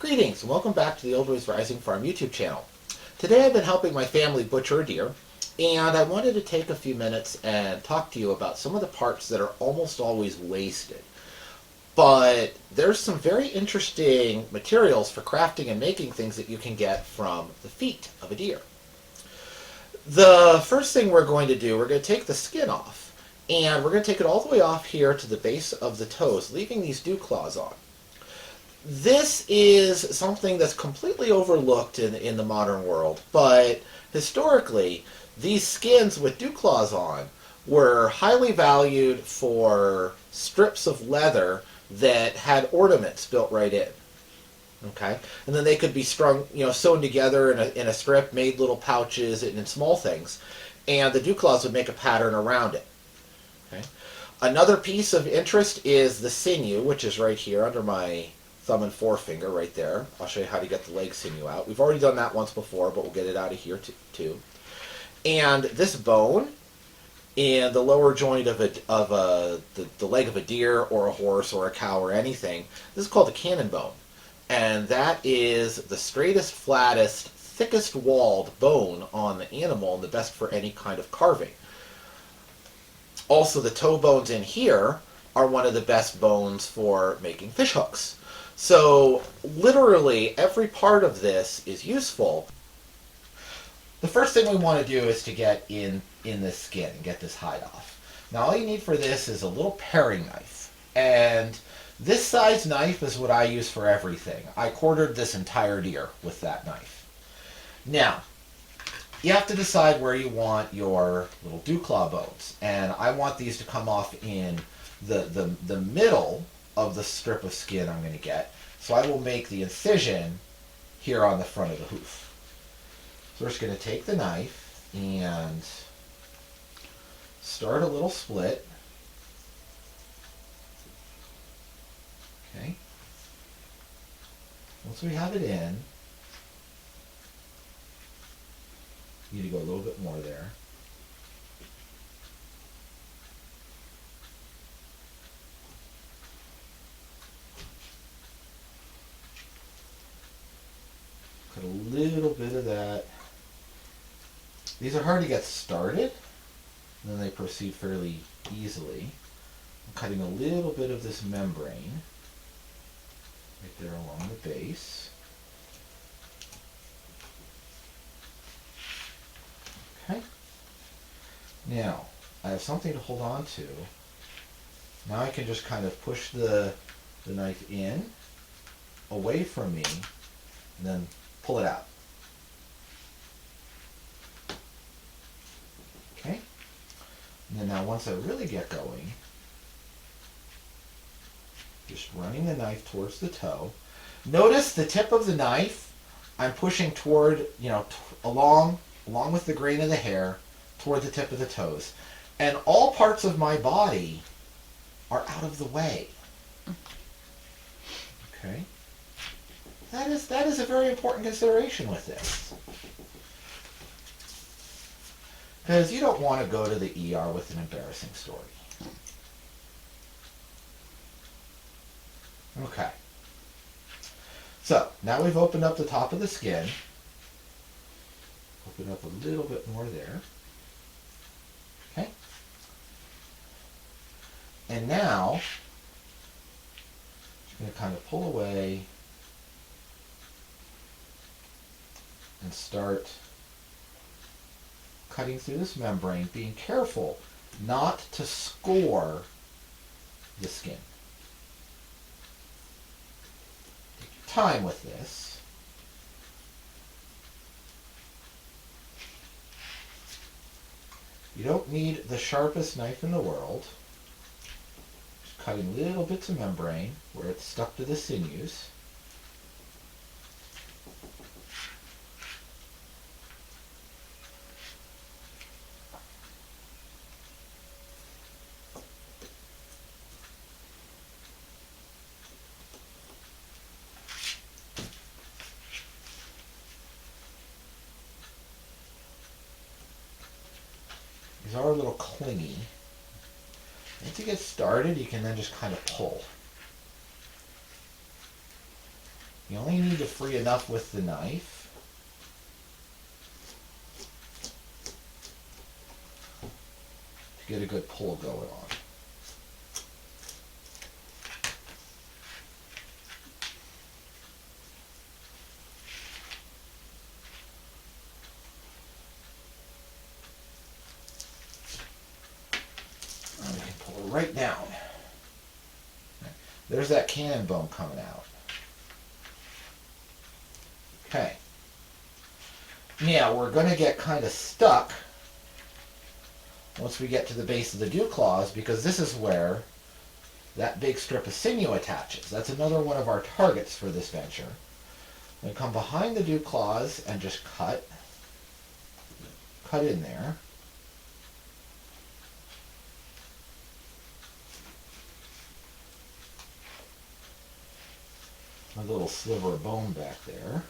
Greetings and welcome back to the Old Boys Rising Farm YouTube channel. Today I've been helping my family butcher a deer, and I wanted to take a few minutes and talk to you about some of the parts that are almost always wasted. But there's some very interesting materials for crafting and making things that you can get from the feet of a deer. The first thing we're going to do, we're going to take the skin off, and we're going to take it all the way off here to the base of the toes, leaving these dew claws on. This is something that's completely overlooked in the modern world, but historically, these skins with dew claws on were highly valued for strips of leather that had ornaments built right in. Okay, and then they could be strung, sewn together in a strip, made little pouches and small things, and the dew claws would make a pattern around it. Okay, another piece of interest is the sinew, which is right here under my thumb and forefinger right there. I'll show you how to get the leg sinew out. We've already done that once before, but we'll get it out of here too. And this bone in the lower joint of the leg of a deer or a horse or a cow or anything, this is called the cannon bone. And that is the straightest, flattest, thickest walled bone on the animal and the best for any kind of carving. Also, the toe bones in here are one of the best bones for making fish hooks. So literally every part of this is useful. The first thing we want to do is to get in this skin and get this hide off. Now all you need for this is a little paring knife. And this size knife is what I use for everything. I quartered this entire deer with that knife. Now, you have to decide where you want your little dew claw bones. And I want these to come off in the middle of the strip of skin I'm going to get. So I will make the incision here on the front of the hoof. So we're just going to take the knife and start a little split. Okay. Once we have it in, you need to go a little bit more there. Cut a little bit of that. These are hard to get started, and then they proceed fairly easily. I'm cutting a little bit of this membrane right there along the base. Okay. Now, I have something to hold on to. Now I can just kind of push the knife in, away from me, and then pull it out. Okay? And then now once I really get going, just running the knife towards the toe. Notice the tip of the knife, I'm pushing toward, along with the grain of the hair, toward the tip of the toes. And all parts of my body are out of the way. Okay? That is a very important consideration with this. Because you don't want to go to the ER with an embarrassing story. Okay. So, now we've opened up the top of the skin. Open up a little bit more there. Okay. And now, I'm going to kind of pull away and start cutting through this membrane, being careful not to score the skin. Take your time with this. You don't need the sharpest knife in the world. Just cutting little bits of membrane where it's stuck to the sinews. These are a little clingy. Once you get started, you can then just kind of pull. You only need to free enough with the knife to get a good pull going on. And we can pull it right down. There's that cannon bone coming out. Okay. Now we're going to get kind of stuck once we get to the base of the dew claws, because this is where that big strip of sinew attaches. That's another one of our targets for this venture. I'm going to come behind the dew claws and just cut in there. A little sliver of bone back there.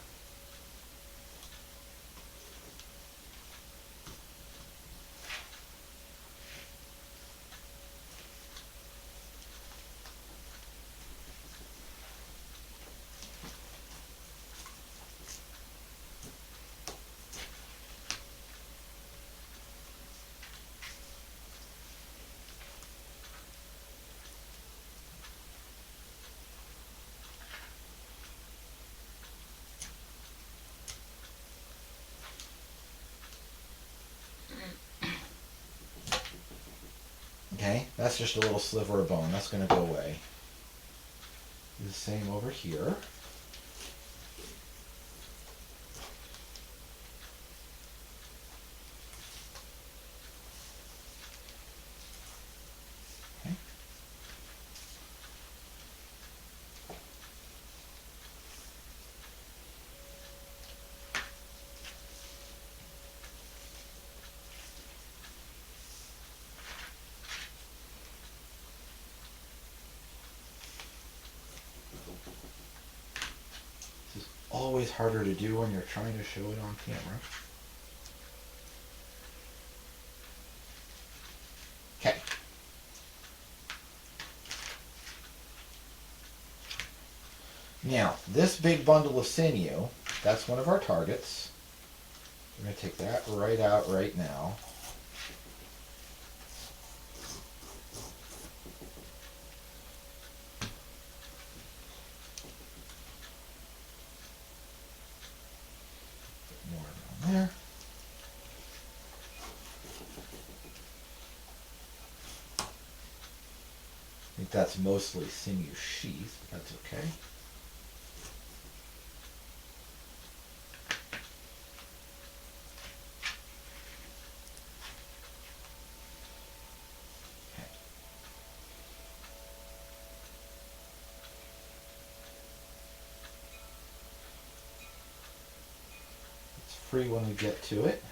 Okay, that's just a little sliver of bone. That's going to go away. Do the same over here. Okay. This is always harder to do when you're trying to show it on camera. Okay. Now, this big bundle of sinew, that's one of our targets. We're going to take that right out right now. Put more down there. I think that's mostly sinew sheath, but that's okay. It's free when we get to it.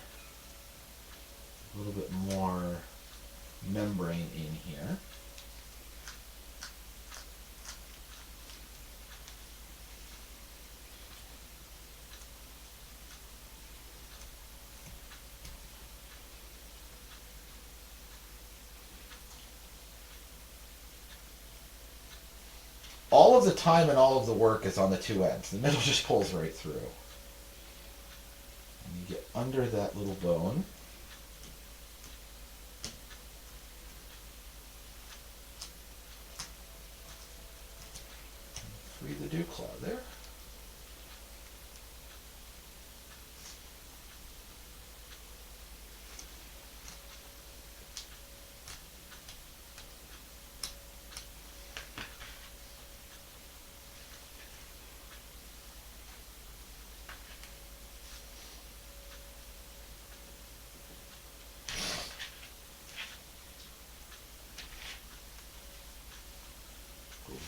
A little bit more membrane in here. All of the time and all of the work is on the two ends. The middle just pulls right through. And you get under that little bone. Free the dew claw there.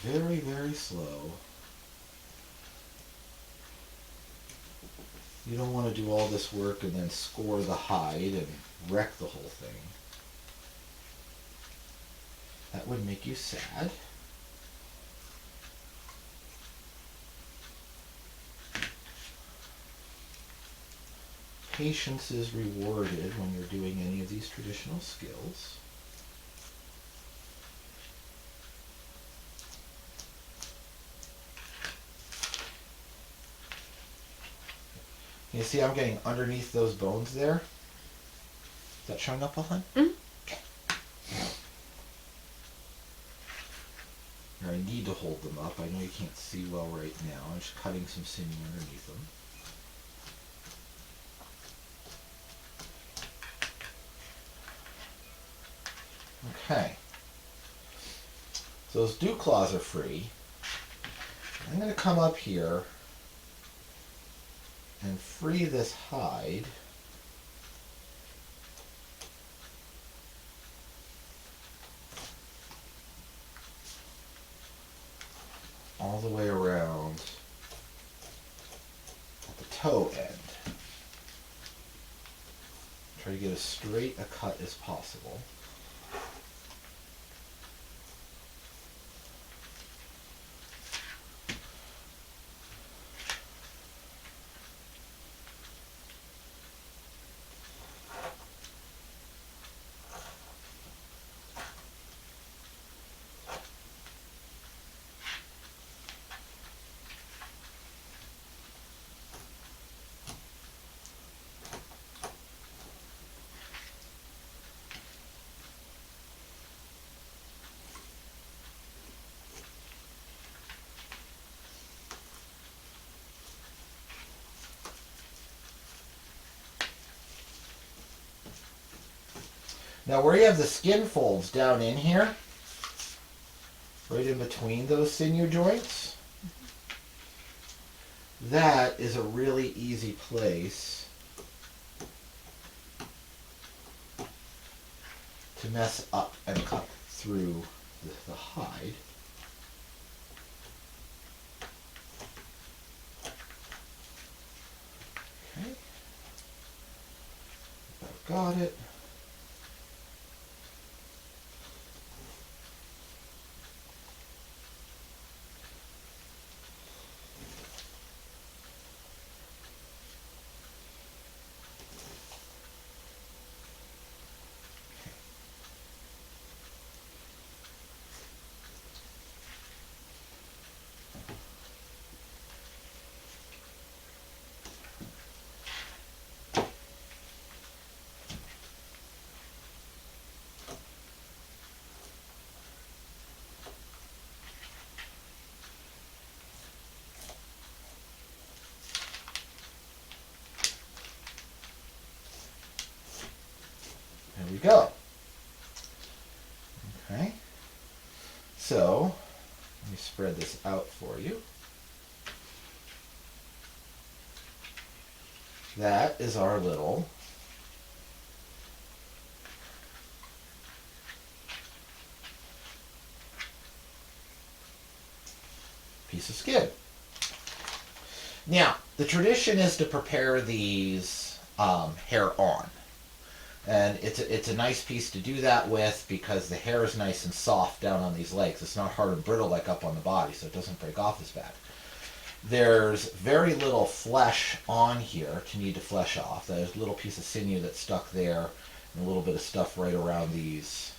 Very, very slow. You don't want to do all this work and then score the hide and wreck the whole thing. That would make you sad. Patience is rewarded when you're doing any of these traditional skills. You see I'm getting underneath those bones there? Is that showing up well, hon? Mm-hmm. Okay. Now I need to hold them up. I know you can't see well right now. I'm just cutting some sinew underneath them. Okay. So those dew claws are free. I'm going to come up here and free this hide. All the way around at the toe end. Try to get as straight a cut as possible. Now where you have the skin folds down in here, right in between those sinew joints, that is a really easy place to mess up and cut through the hide. Okay. I've got it. There we go. Okay. So, let me spread this out for you. That is our little piece of skin. Now, the tradition is to prepare these hair on. And it's a nice piece to do that with because the hair is nice and soft down on these legs. It's not hard and brittle like up on the body, so it doesn't break off as bad. There's very little flesh on here to need to flesh off. There's a little piece of sinew that's stuck there, and a little bit of stuff right around these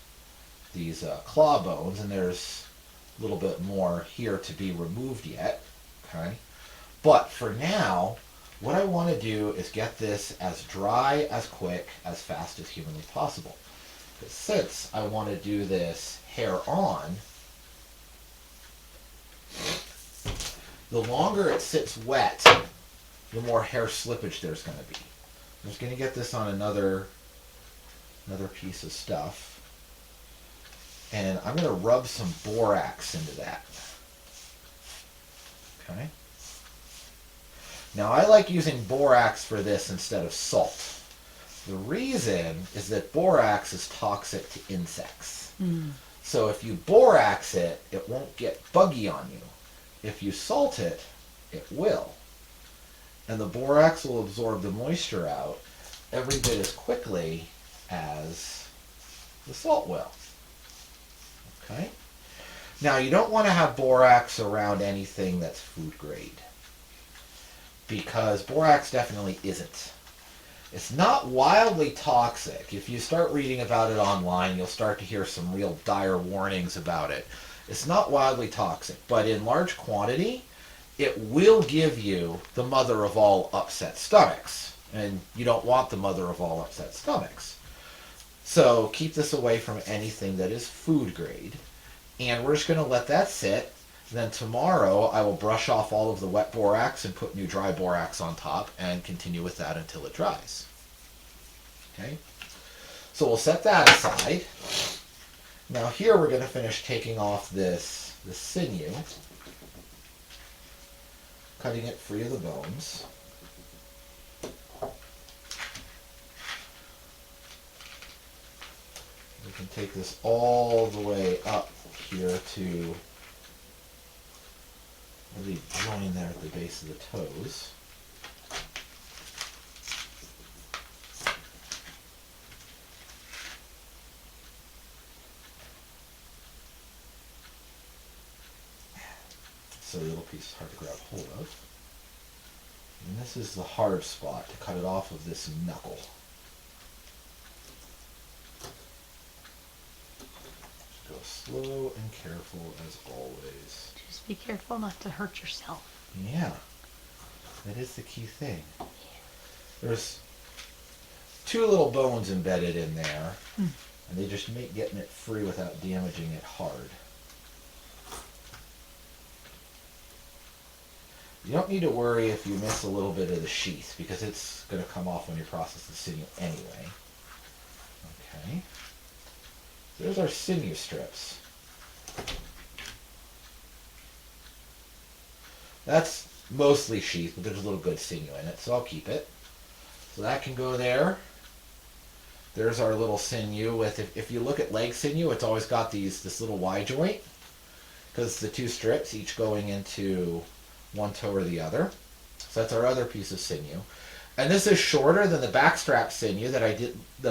claw bones, and there's a little bit more here to be removed yet. Okay, but for now, what I want to do is get this as dry, as quick, as fast as humanly possible. But since I want to do this hair on, the longer it sits wet, the more hair slippage there's going to be. I'm just going to get this on another piece of stuff. And I'm going to rub some borax into that. Okay. Now I like using borax for this instead of salt. The reason is that borax is toxic to insects. So if you borax it, it won't get buggy on you. If you salt it, it will. And the borax will absorb the moisture out every bit as quickly as the salt will. Okay? Now you don't want to have borax around anything that's food grade, because borax definitely isn't. It's not wildly toxic. If you start reading about it online, you'll start to hear some real dire warnings about it. It's not wildly toxic, but in large quantity, it will give you the mother of all upset stomachs. And you don't want the mother of all upset stomachs. So keep this away from anything that is food grade. And we're just going to let that sit. Then tomorrow I will brush off all of the wet borax and put new dry borax on top and continue with that until it dries. Okay? So we'll set that aside. Now here we're going to finish taking off this sinew, cutting it free of the bones. We can take this all the way up here to really join there at the base of the toes. So the little piece is hard to grab hold of. And this is the hard spot to cut it off of this knuckle. Just go slow and careful as always. Just be careful not to hurt yourself. Yeah, that is the key thing. There's two little bones embedded in there, and they just make getting it free without damaging it hard. You don't need to worry if you miss a little bit of the sheath, because it's going to come off when you process the sinew anyway. Okay. So there's our sinew strips. That's mostly sheath, but there's a little good sinew in it, so I'll keep it. So that can go there. There's our little sinew with, if you look at leg sinew, it's always got this little Y joint, because the two strips, each going into one toe or the other. So that's our other piece of sinew. And this is shorter than the backstrap sinew that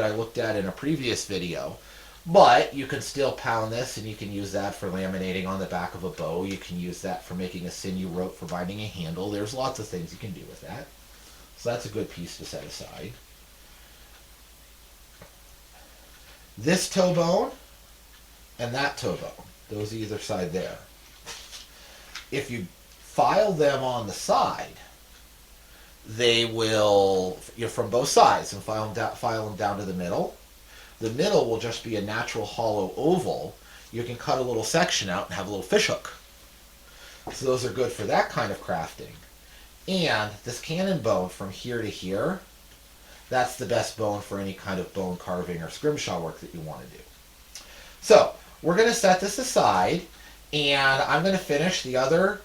I looked at in a previous video. But you can still pound this, and you can use that for laminating on the back of a bow. You can use that for making a sinew rope for binding a handle. There's lots of things you can do with that. So that's a good piece to set aside. This toe bone and that toe bone, those either side there. If you file them on the side, they will, from both sides, and file them down to the middle. The middle will just be a natural hollow oval. You can cut a little section out and have a little fish hook. So those are good for that kind of crafting. And this cannon bone from here to here, that's the best bone for any kind of bone carving or scrimshaw work that you want to do. So we're going to set this aside, and I'm going to finish the other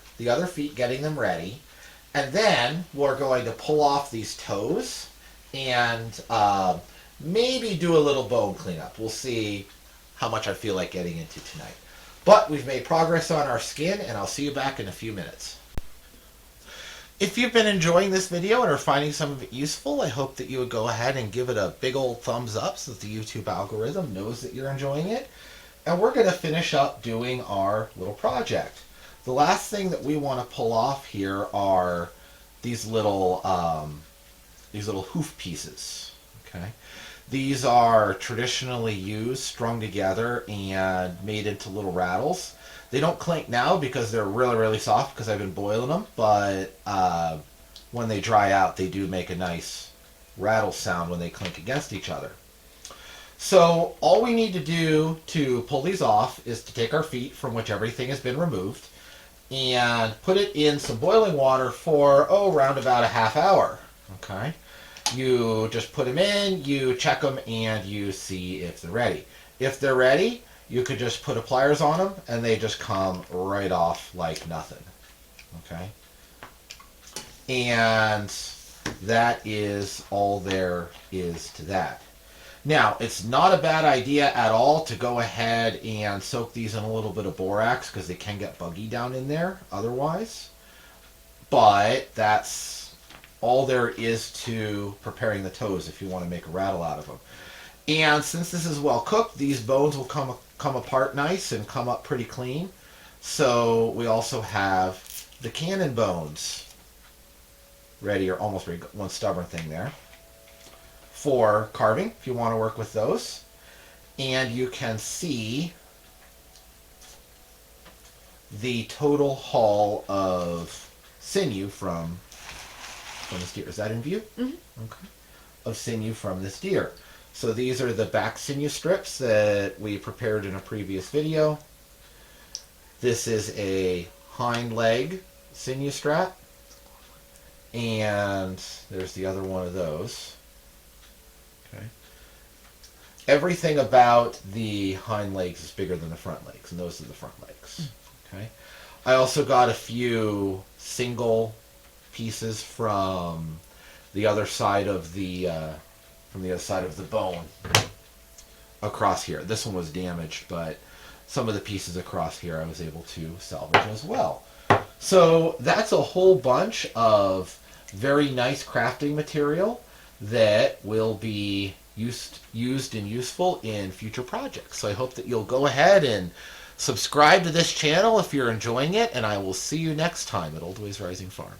feet, getting them ready. And then we're going to pull off these toes and maybe do a little bone cleanup. We'll see how much I feel like getting into tonight. But we've made progress on our skin, and I'll see you back in a few minutes. If you've been enjoying this video and are finding some of it useful, I hope that you would go ahead and give it a big old thumbs up so that the YouTube algorithm knows that you're enjoying it. And we're going to finish up doing our little project. The last thing that we want to pull off here are these little hoof pieces. Okay, these are traditionally used, strung together, and made into little rattles. They don't clink now because they're really, really soft because I've been boiling them, but when they dry out, they do make a nice rattle sound when they clink against each other. So all we need to do to pull these off is to take our feet, from which everything has been removed, and put it in some boiling water for, around about a half hour. Okay? You just put them in, you check them, and you see if they're ready. If they're ready, you could just put a pliers on them, and they just come right off like nothing. Okay? And that is all there is to that. Now, it's not a bad idea at all to go ahead and soak these in a little bit of borax, because they can get buggy down in there otherwise. But that's all there is to preparing the toes if you want to make a rattle out of them. And since this is well cooked, these bones will come apart nice and come up pretty clean. So we also have the cannon bones ready, or almost ready, one stubborn thing there, for carving if you want to work with those. And you can see the total haul of sinew from this deer. Is that in view? Mm-hmm. Okay. Of sinew from this deer. So these are the back sinew strips that we prepared in a previous video. This is a hind leg sinew strap. And there's the other one of those. Okay. Everything about the hind legs is bigger than the front legs, and those are the front legs. Okay. I also got a few single pieces from the other side of the bone across here. This one was damaged, but some of the pieces across here I was able to salvage as well. So that's a whole bunch of very nice crafting material that will be used and useful in future projects. So I hope that you'll go ahead and subscribe to this channel if you're enjoying it, and I will see you next time at Old Ways Rising Farm.